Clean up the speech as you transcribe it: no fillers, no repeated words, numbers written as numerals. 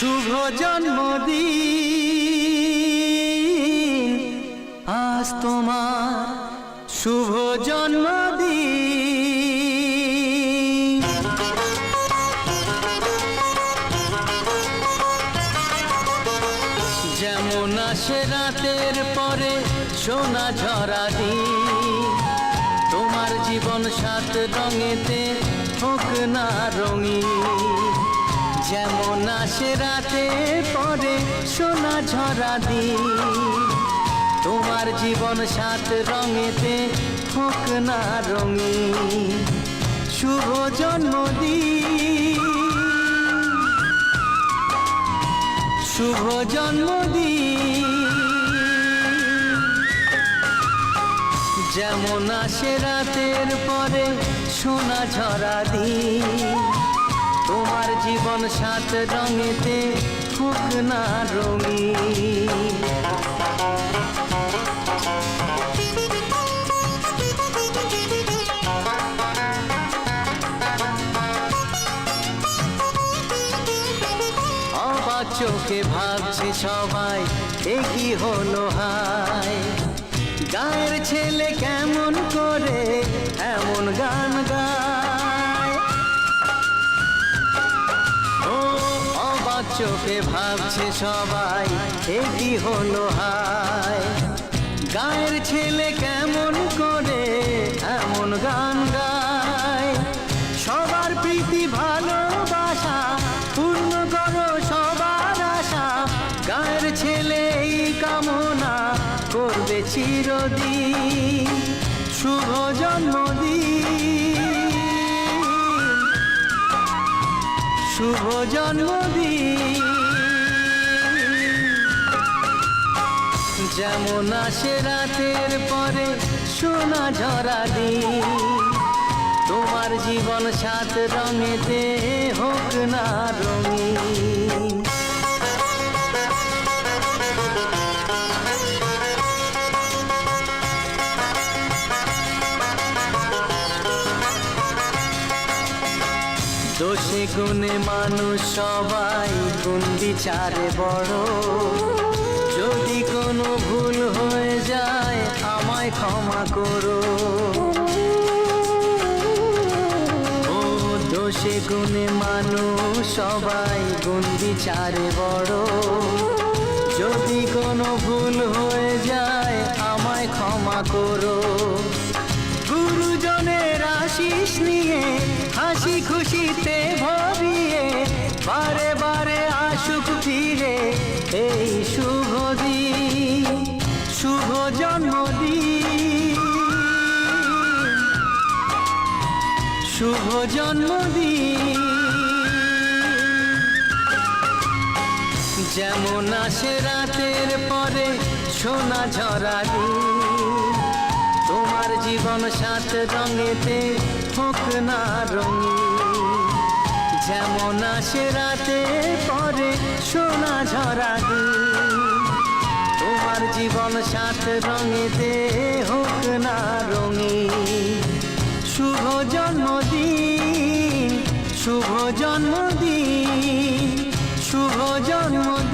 শুভ জন্মদিন আজ তোমার শুভ জন্মদিন। যেমন আসে রাতের পরে সোনা ঝরা দিন, তোমার জীবন সাত রঙেতে হোক না রঙিন। যেমন আসে রাতের পরে সোনা ঝরা দিন, তোমার জীবন সাত রঙেতে হোক না রঙিন। শুভ জন্মদিন, শুভ জন্মদিন। যেমন আসে রাতের পরে সোনা ঝরা দিন, তোমার জীবন সাত রঙেতে হোক না রঙিন। অবাক চোখে ভাবছে সবাই এ কি হলো হায়, গায়ের ছেলে কেমন করে এমন গান গায়। ও অবাক চোখে ভাবছে সবাই এ কি হলো হায়, গায়ের ছেলে কেমন করে এমন গান গায়। সবার প্রীতি ভালোবাসা পূর্ণ করো সবার আশা, গায়ের ছেলে এই কামনা করবে চিরদিন। শুভ জন্মদিন, শুভ জন্মদিন। যেমন আসে রাতের পরে সোনা ঝরা দিন, তোমার জীবন সাত রঙেতে হোক না রঙিন। দোষে গুণে মানুষ সবাই গুণ বিচারে বড়, যদি কোনো ভুল হয়ে যায় আমায় ক্ষমা করো। ও দোষে গুণে মানুষ সবাই গুণ বিচারে বড়, যদি কোনো ভুল হয়ে যায় আমায় ক্ষমা করো। গুরুজনের আশিস নিয়ে হাসি খুশিতে ভরিয়ে বারে বারে আসুক ফিরে এই শুভ দিন। শুভ জন্মদিন, শুভ জন্মদিন। যেমন আসে রাতের পরে সোনা ঝরা দিন, তোমার জীবন সাত রঙেতে হোক না রঙিন। যেমন আসে রাতের পরে সোনা ঝরা দিন, তোমার জীবন সাত রঙেতে হোক না রঙিন। শুভ জন্মদিন, শুভ জন্মদিন, শুভ জন্মদিন।